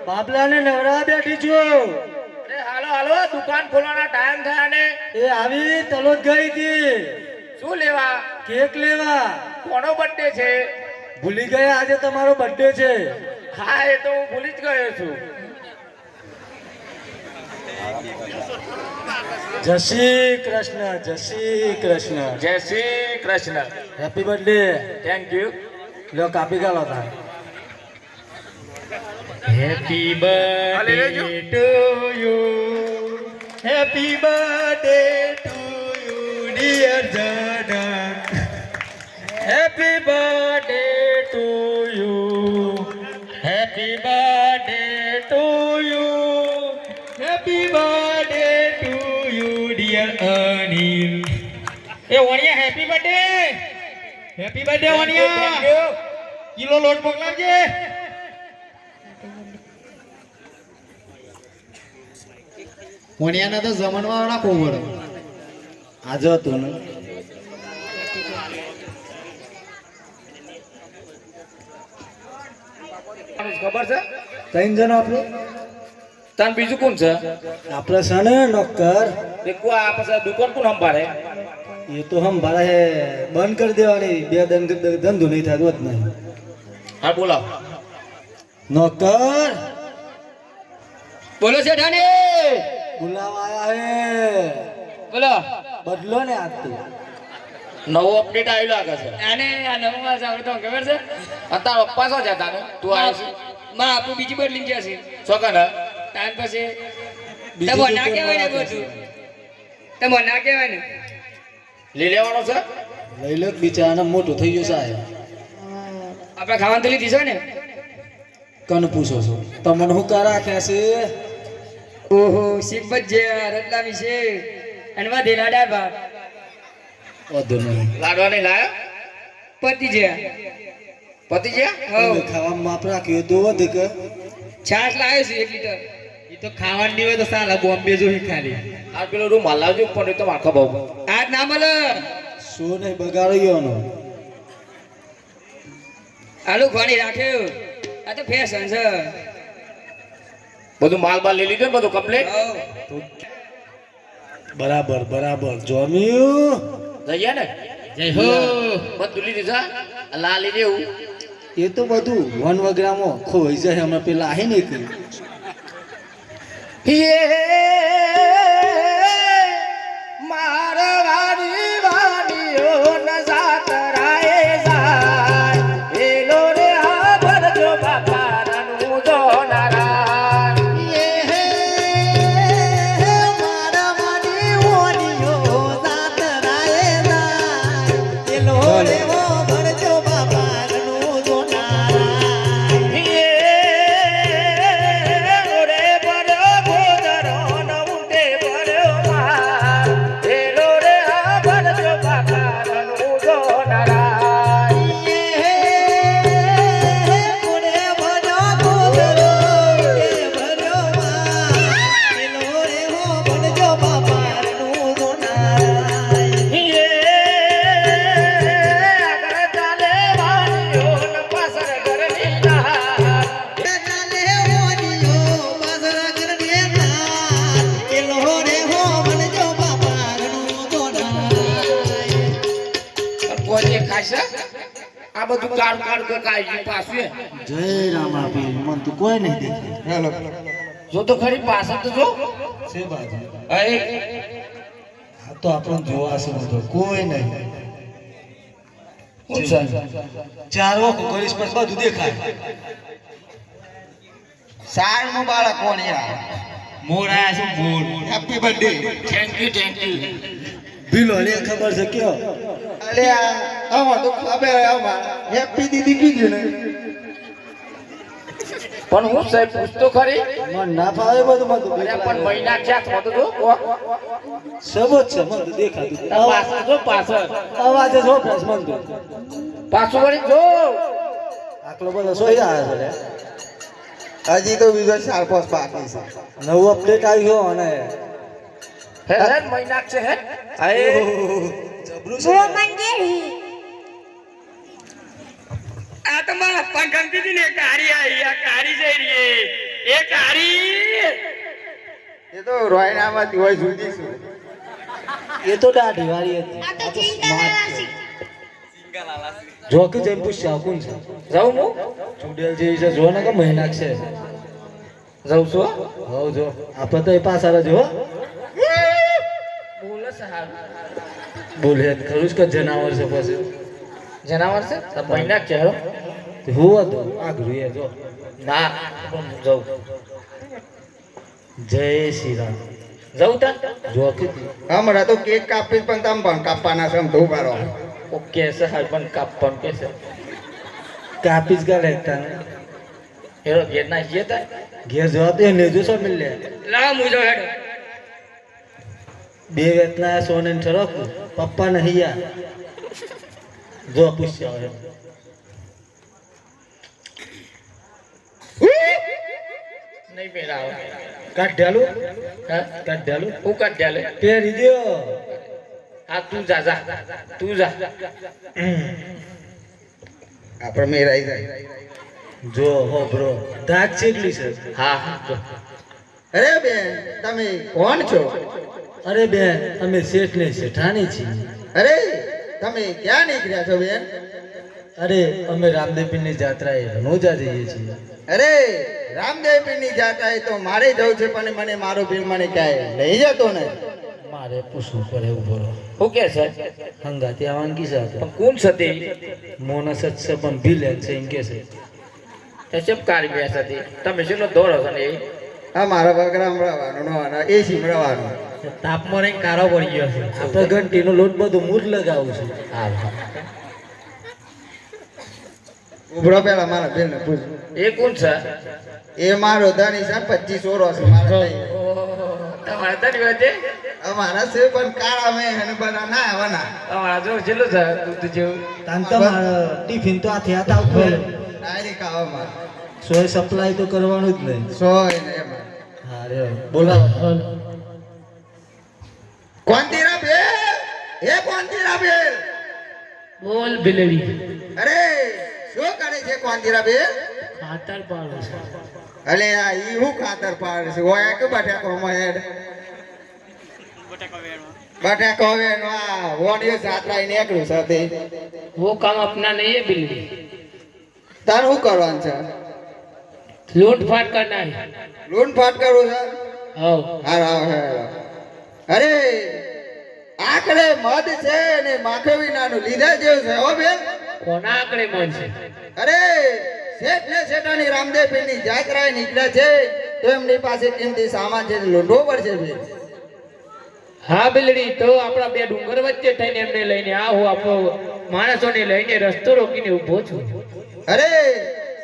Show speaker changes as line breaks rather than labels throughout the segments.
બાબલાને નવરા બેઠી છું.
અરે હાલો હાલો દુકાન ખોલવાના ટાઈમ થયા ને.
એ આવી તલોદ ગઈ હતી.
શું લેવા?
કેક લેવા.
કોનો બર્થડે છે?
ભૂલી ગયા આજે તમારો બર્થડે છે.
હા એ તો હું ભૂલી જ ગયો છું.
જય શ્રી કૃષ્ણ, જય શ્રી કૃષ્ણ,
જય Shri Krishna.
Happy birthday.
Thank you.
લો કાપી ગાલો તા.
Happy birthday to you. Happy birthday to you, dear Janak. Happy birthday to you. Happy birthday to you. Happy birthday to you, dear Anil. Hey, Waniya, happy birthday. Happy birthday, Waniya. Thank you. Kilo load મોકલાવજે.
મોણિયાના તો જમણવા રાખવો પડે. આજે હતું ને
ખબર છે?
ત્રણ જણ આપણે.
તને બીજું કોણ છે?
આપણે છે ને નોકર.
દેખો આ પછી દુકાન કોણ સંભાળે?
એ તો હમ ભાડે બંધ કરી દેવાની. બે ધંધો નહીં થાય રોજ નહીં.
હા બોલો.
નોકર
બોલો છે ઢાને.
બોલાવા આયા હે.
બોલો.
બદલો ને આજ તો
નવો અપડેટ આવી લાગે છે. આને આ નવો વાસ આવડે તો ખબર છે? અત્યારે પપ્પા શું જતા ને તું આવ્યો છે? માં આપણું બીજી બદલી ગયા છે. છોકરા ને તાન પછી તમો ના કહેવાય ને બધું. તમો ના કહેવાય ને. લઈ લેવાનો છે?
લઈ લો. બિચારાને મોટું થઈ ગયું સાહેબ.
આપણે ખાવાનું તો લીધી છે ને?
કન પૂછો છો? તમને શું કા રાખ્યા છે?
ઓહો સિબત જે રતલામી છે અને વધે લાડા ભાત.
વધુ નહીં.
લાડવા નહીં લાયા? પતિ જે
હવે ખાવામાં માપ રાખ્યું તો વધે કે
છાશ લાવ્યો છું 1 લીટર.
એ તો ખાવાની ની હોય તો સાલા બોમ્બે જોઈ ખાલી.
આ પેલો રૂમ હલાવજો પણ એ તો માખો બહુ આજ ના મળે.
શું નહીં બગાડ્યો નો.
આલુ ઘણી રાખ્યું. આ તો ફેશન છે. બધું માલ બાલ લઈ લીધો ને બધું કમ્પ્લીટ.
બરાબર બરાબર જોમ્યું.
જઈએ ને.
જય હો.
બધું લીધું છે. લા લઈ દેવું.
એ તો બધું વન વગરામાં ખોઈ જાય. અમે પેલા આહી નહીં
મારા વાડી વાડીઓ ન જાતરાએ જાય. એલો રે આ ભરજો બાપાનું જોનારા. આ બધું કાળ કાળ કે કાઈ પાછું.
જય રામા પીર. મન તો કોઈ નહીં દેખે.
હેલો જો તો ખરી પાછળ તો જો
છે બાજુ.
આ
તો આપણને જોવા છે બધો કોઈ નહીં. ચાર વખત કરીશ પછી બધું દેખાય. સારનું બાળક કોણ યાર
મોર આયા છે મોર.
હેપી બર્થડે
થેન્ક યુ
ભીલો ને ખબર છે કયો અલે આમાં તો ખબર આમાં હેપી દીદી કીધું ને
પણ હું સાહેબ પૂછતો ખરી
મન ના ફાવે બધું બધું
અરે પણ મહિના ક્યાં થતો તો
સબત છે મન તો દેખાતું
પાછળ જો પાછળ
અવાજ જો ફ્રેશ મન તો
પાછું વળી જો
આટલો બધો સોઈ આવ્યો છે હજી તો બીજો 4-5 બાકી છે નવું અપડેટ આવ્યો અને
હે મહિના છે હે
જબરું
આ તો મારા પપ્પા ગમતી હતી ને કારી આવી આ કારી જઈ રહી એ કારી
એ તો રોયનામાંથી હોય જુદી છું એ તો દાઢી વાળી હતી જો કે જેમ પૂછ્યા કોણ છે
જાઉં હું
ચુડેલ જેવી છે જો ને કે મહિના છે
જાઉં છું
હો જો આપણે તો એ પાછળ જ હો
બોલે સાહેબ
બોલે ખરું જ કે જનાવર છે પછી
જનાવર છે તો મહિના છે હો
હું હતું આગળ એ જો
ના જાઉં
જય શ્રી રામ
જાઉં તા
જો કીધી
હમણાં તો કેક કાપી પણ તમે પણ કાપવાના છે તો ઉભા રહો
ઓકે સાહેબ પણ કાપવાનું કે છે
કાપી જ ગાલે તને
હેરો ઘેર ના જઈએ તા
ઘેર જવા દે લેજો છો મિલ લે
લા મુજો હેડો
બે વેતના સોને ઠરક પપ્પા નહીં યાર જો પૂછ્યા હોય
નહીં પહેરાવો
કાઢ ડાલું
હા
કાઢ ડાલું
હું કાઢ ચાલે
પહેરી દ્યો
હા તું જા જા તું જા
આપણે મેરાઈ જાય
જો હો બ્રો દાગ ચેટલી છે
હા હા જો
અરે બેન તમે કોણ છો
અરે બેન અમે શેઠ ને શેઠાણી છીએ
અરે તમે ક્યાં નીકળ્યા છો બેન
અરે અમે રામદેવપીરની જાત્રાએ રણોજા જઈએ છીએ
અરે રામદેવ પીરની જાત્રા તો મારે જવું છે પણ મને મારો બિલ મને ક્યાંય લઈ જતો ને
મારે પૂછવું પડે એવું બોલો
હું કે છે
હંગાતી આવવાનું કી સાથે
પણ કોણ સતી
મોનસ જ છે પણ બિલ છે એમ કે છે
એ સબ કારી બેસ હતી તમે શું દોડો છો ને એ
આ મારા વગરામ રવાનું નવાનો એ સીમરવાનું
તાપમાં રહીને કારો પડી ગયો છે.
આપણે ઘંટીનો લોટ બધું મૂળ લગાવું છું
હા
ઉભરો પેલા મારા બિલ ને પૂછ
એ કોણ છે
એ મારો ધણી છે 25 ઓરો છે મારા નહીં.
તમારા તરી વાતે
અમારા છે પણ કાળા મેં અને બધા ના આવવાના
તમારા જો જેટલું છે દૂધ જેવું
તાન તો મારે ટિફિન તો હાથે હાથ આવતું
ડાયરેક્ટ આવવામાં
સોય સપ્લાય તો કરવાનું જ નહીં
સોય ને એમાં
હા રે બોલાવો
કોંતીરા બેલ હે કોંતીરા બેલ
બોલ બિલડી
અરે શું કરે છે કોંતીરા બેલ
ખાતર પાડો છે
અલે આ ઈ હું ખાતર પાડે છે ઓય કે બટાકો મહેડ બટાકો વેનો આ વોડિયો જાત્રા ઈ નીકળ્યું છે તે
वो काम अपना नहीं है बिल्ली
તાર શું કરવાનું છે
लूट फाट करना है
લૂંટ ફાટ કરવું છે
हाँ
હારા હારા અરે આકડે મધ છે ને માખે વિનાનું લીધા જેવું છે હો બેન
कोना आंकड़े मन से
અરે શેઠ ને શેઠાની રામદેવ પીરની જાત્રાએ નીકળ્યા છે તો એમની પાસે કિંમતી સામાન છે લૂંટવો પડશે બેન
હા બિલડી તો આપણા બે ડુંગર વચ્ચે થઈને એમને લઈને આ હું આપણો માણસોને લઈને રસ્તો રોકીને ઊભો છું
અરે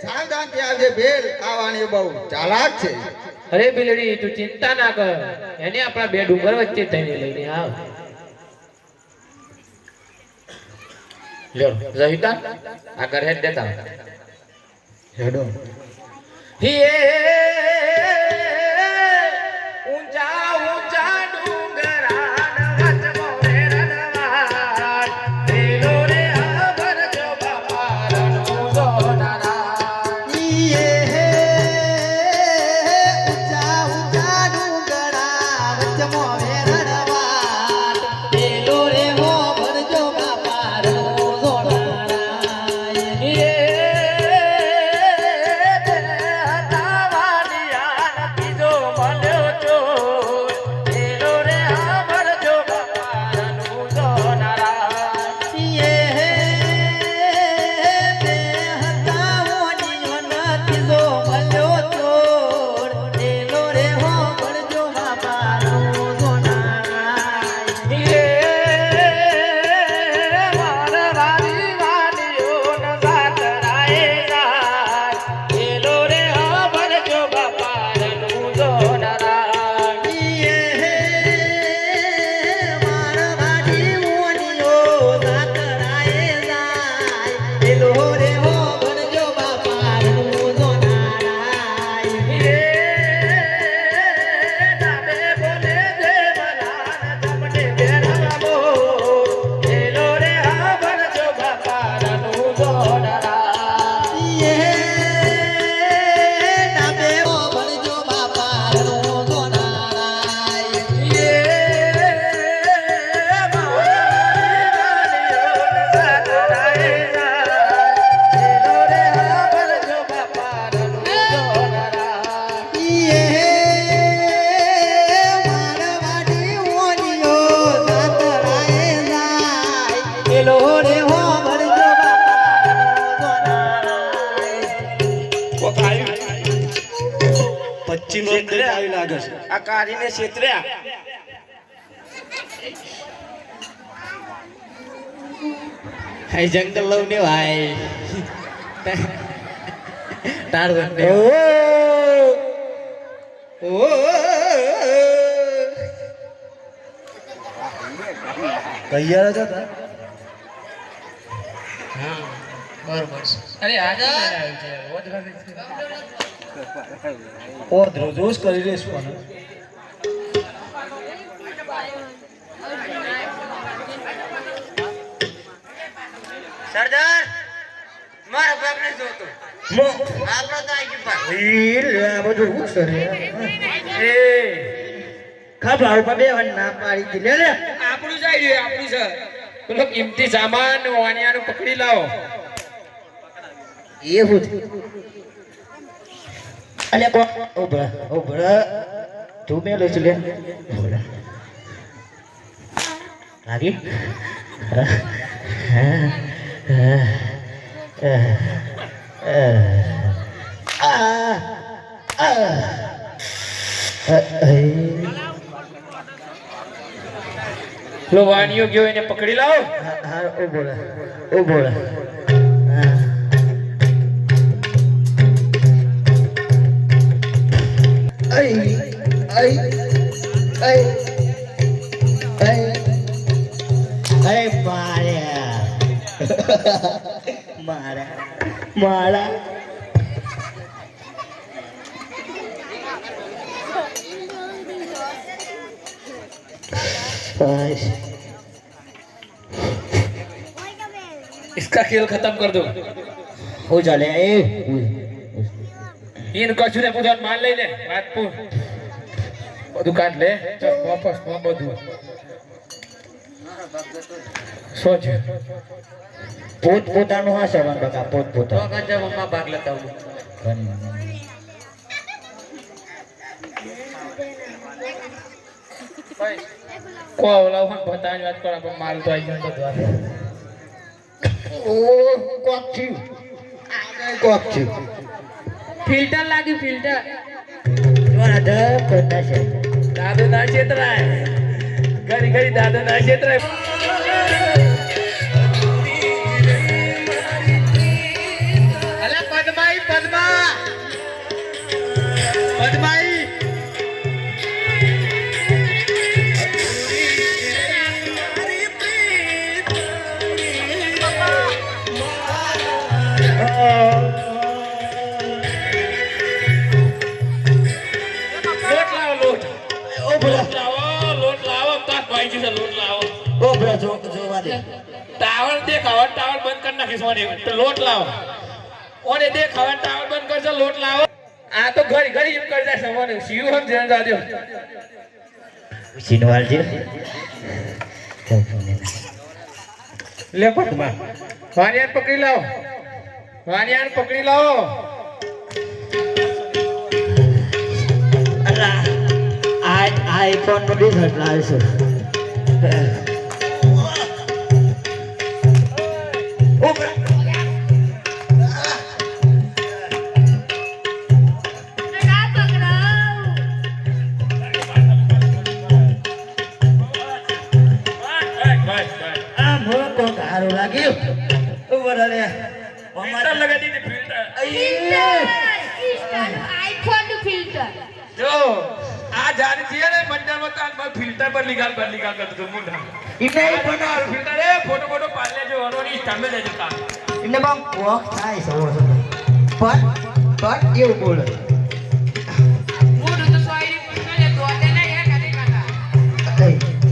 સાવધાનથી આવજે બેલ આવવાની બહુ ચાલાક છે
અરે બિલડી તું ચિંતા ના કર એને આપણા બે ડુંગર વચ્ચે થઈને લઈને આવ લ્યો જહીતા આ ઘર હેડ દેતા
હેડો
હિએ ઊંચા ઊંચા ડુંગરાન વચમો વેરનવાડ પેલો રે આભર જો બાપારનો જોનારા હિએ તાવાડ કોક આવ્યું.
25 update આવી લાગે છે.
આ કારીને છેતર્યા.
હાઈ જંગલ લવ ને ભાઈ તાર બનને
તૈયાર જ હતા.
હા બરોબર છે. અરે આજે આવ્યું છે રોજ
રોજ રોજ કરી લઈશું આને.
સરદાર મારા બાપને જોતો આપણો તો આઈ ગયો
ઈ લે આ બધું હું કરે
એ
ખાબા ઉપર બેવન ના પાડી દી લે
આપણું જાય છે આપણું છે. પેલો કિંમતી સામાન વાણિયાનું પકડી લાવો.
એવું છે. અલે કો ઓબળા તું મેલો છે લે ઓબળા લાગી
પેલો વાણિયો ગયો એને પકડી લાવો.
ઓબળા મારા
इसका खेल खत्म कर दो.
हो ચાલે
इन कछु ने पूछन मान ले बात पूछ બધું કાઢ લે. ચલ વાપસ બધું સોચ.
પોતાનું હા સવાન બકા
તો
પોતાનું
ગંજા મમ્મા ભાગ લેતા હું
કો ઓલા હું બતાવી વાત કરા પણ માલ તો આવી ગયો બધું.
ઓ કોક થયું
ફિલ્ટર લાગ્યું ફિલ્ટર
જોરા દ પોતા છે
દાદો ના છેતરાય. ઘડી ઘડી દાદો ના છેતરાય.
અલા પદ્માઈ પદ્માઈ
લોટ લાવો લોટ. લોટ લાવો તાર ભાઈ છે લોટ લાવો.
ઓ બરા જોવા દે
ટાવર દેખાવા ટાવર બંધ કરી નાખીશ મને. તો લોટ લાવો. ઓને દેખાવા ટાવર બંધ કરજો લોટ લાવો. આ તો ઘડી ઘડી એમ કરી જાય સવારે શિવ હમ ધ્યાન રાખજો.
સિનવાલજી
લે પટમાં વાણિયાને પકડી લાવો. વાણિયાને પકડી લાવો.
આઈફોન નો રિઝલ્ટ લાવીશું સારું લાગ્યું બરાબર
ફિલ્ટર લગાવી દીધી ફિલ્ટર.
આઈફોન નું ફિલ્ટર
જો આ જારી છે ને મંડળમાં તાર પર ફિલ્ટર પર લીગાલ કરતો તો મુંડા.
એને
બનાવ ફિલ્ટર એ ફોટો પાડલે જો હરોની સ્ટામે લેજો તા.
એને બમ કોક થાય સવો પણ એવું બોલે
મૂળ તો સોયરી પૂછને તો તે ને એ કદી કાકા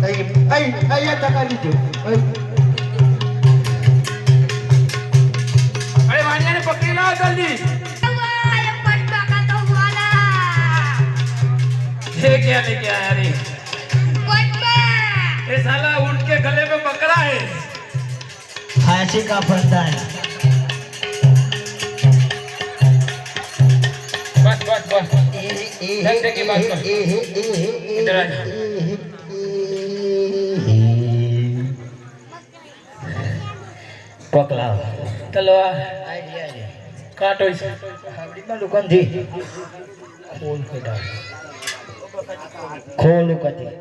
અહીંયા તકાડી દો
અરે વાણિયાને પકડી લાવો જલ્દી.
વાય પટકા કા તો વાલા
ये क्या लेके आया रे?
પટકા
ये साला उनके गले में पकड़ा है.
फांसी का फंदा है
बस बस बस डंडे की बात कर. इधर आ जा.
पकड़ा
तलवार કાટો છે
હાવડીમાં દુકાનથી ખોલ કઢાવ ખોલ કઢી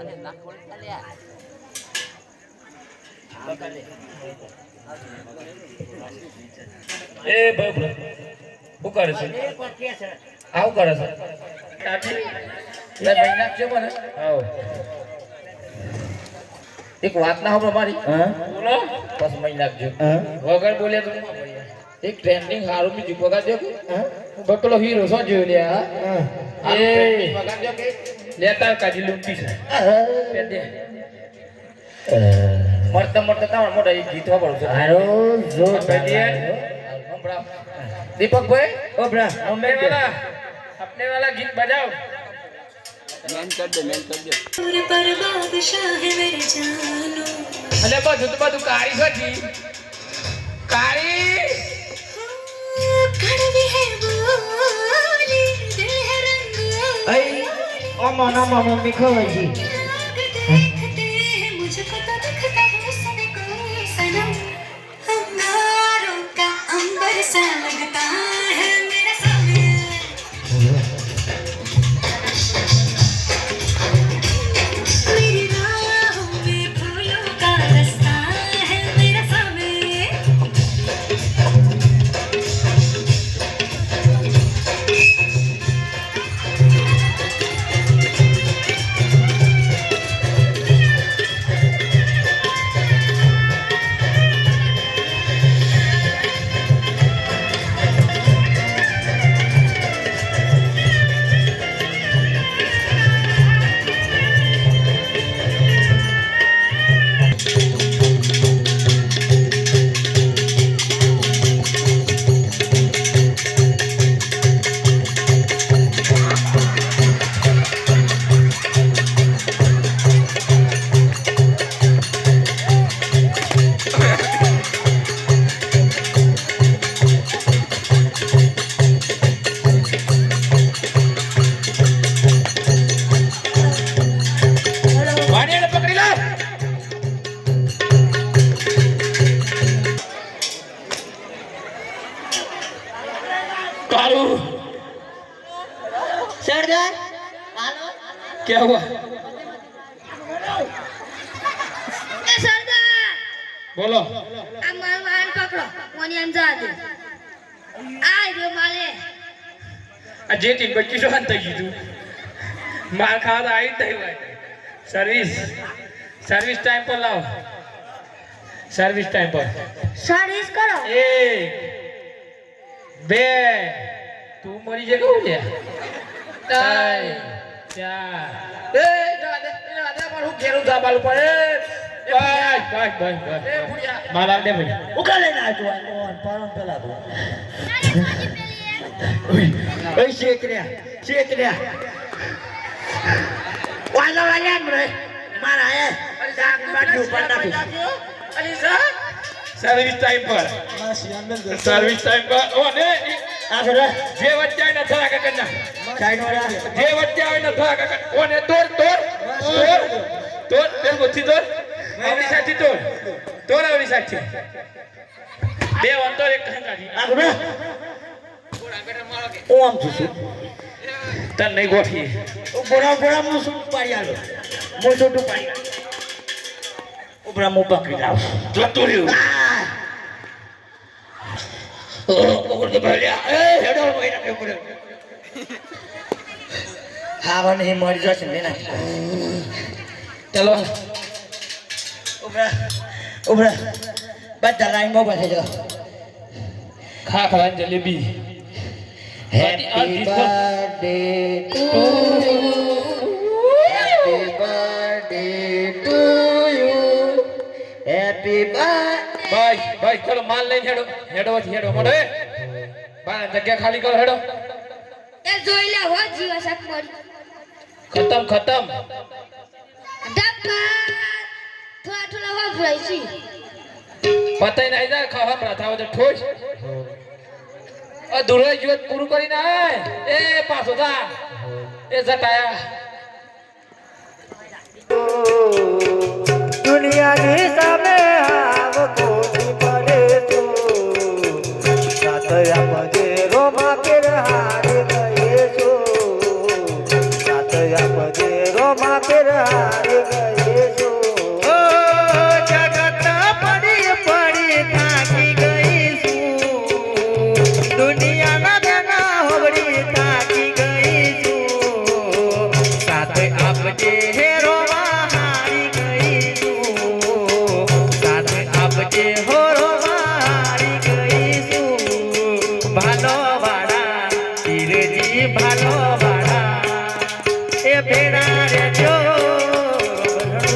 એ બાબુ શું કરે છે આવું કરે છે કાકી લે ભાઈ નાખજો મને આવો એક વાત ના સાંભળો મારી
હા
બોલો બસ મહી નાખજો
હા
વગર બોલે તો એક ટ્રેન્ડિંગ હારું બીજું પગારજો કે બકલો હીરો છો જોયો લે હા એ પગારજો કે લેતા કાજી લૂંટી છે દે મરતા મરતા તમારા મોટા એક જીતવા પડો છે
હારો જો
दीपक भाई
ઓબરા
अपने वाला गीत बजाओ अरे બધું તો બધું કાળી સજી કાળી
અઈ ઓમો નામો મમ્મી ખવાય છે
मुझको तो दिखता है सनम कोई सनम अंगारों का अंबर सा लगता है मेरा सामने मेरी राहों में फूलों का रास्ता है मेरा सामने
વાણીને પકડી લે कालू
सरदार
क्या हुआ
ए सरदार
बोलो
આ મારું વાહન પકડો કોની આમ જા દે આ રહ્યો માલે
આ જે તીન બચ્ચી શું થઈ ગયું માર ખાવા આવી જ થઈ ભાઈ સર્વિસ ટાઈમ પર લાવો સર્વિસ ટાઈમ પર
સર્વિસ કરો
એક બે તું મરી જે કહું લે ત્રણ ચાર એ દાદા પણ હું ઘેરું જાબાલ પર બસ મારા દે ભાઈ
ઉકાલે ના જો ઓન પારમ પેલા તો ઓય શેકર્યા વાલા વાલા મરે મારા એ બાજુ ઉપર નાખો
સર્વિસ ટાઈમ પર સર્વિસ ટાઈમ પર ઓ ને
આગળ
જે વચ્ચે આવે ને થોડા કરના
સાઈડ વાળા
જે વચ્ચે આવે ને થોડા કર ઓ ને તોડ પેલ ગોથી તોડ આવડી સાથી તોડ આવડી સાથી બે અંતર એક કાંગાજી
આગળ ઓમ છું
તન નહીં ગોઠી
બોરા મુ શું પાડી આલો મુ છોટું પાડી આલો ઉભરા મુ પકડી જાવ
જતો રહ્યો ઓર તો ભલ્યા એ હેડો મહિના કે ઉપર
હાવન હે મરી જશે ને ના
ચલો
ઉભરા બધા લાઈનમાં બેઠે જો
ખા ખાવાની jalebi
happy birthday to happy birthday to you happy birthday
ભાઈ ચલો માલ લઈને હેડો મોડે બાર જગ્યા ખાલી કરો હેડો
એ જોઈ લે હો જીવા શાક મળી
ખતમ
ડબ્બા થોડા વાપરાય છે
પતાઈ નાઈ જાય ખાવા પ્રાથાવ તો ઠોસ દુરાઈ જીવત પૂરું કરી નાય એ પાછો જા એ જટાયા
દુનિયાની સામે આવ કોટી પડે તો સાત આપજે રોમા પેર હારી ગઈ છું સાત આપજે રોમા પેર હારી ગઈ છું
ઓ જગત પડી પડી થાકી ગઈ છું દુનિયાના બેના હોબડી થાકી ગઈ છું સાથ આપજે હે રોવા હારી ગઈ છું સાથ આપજે હો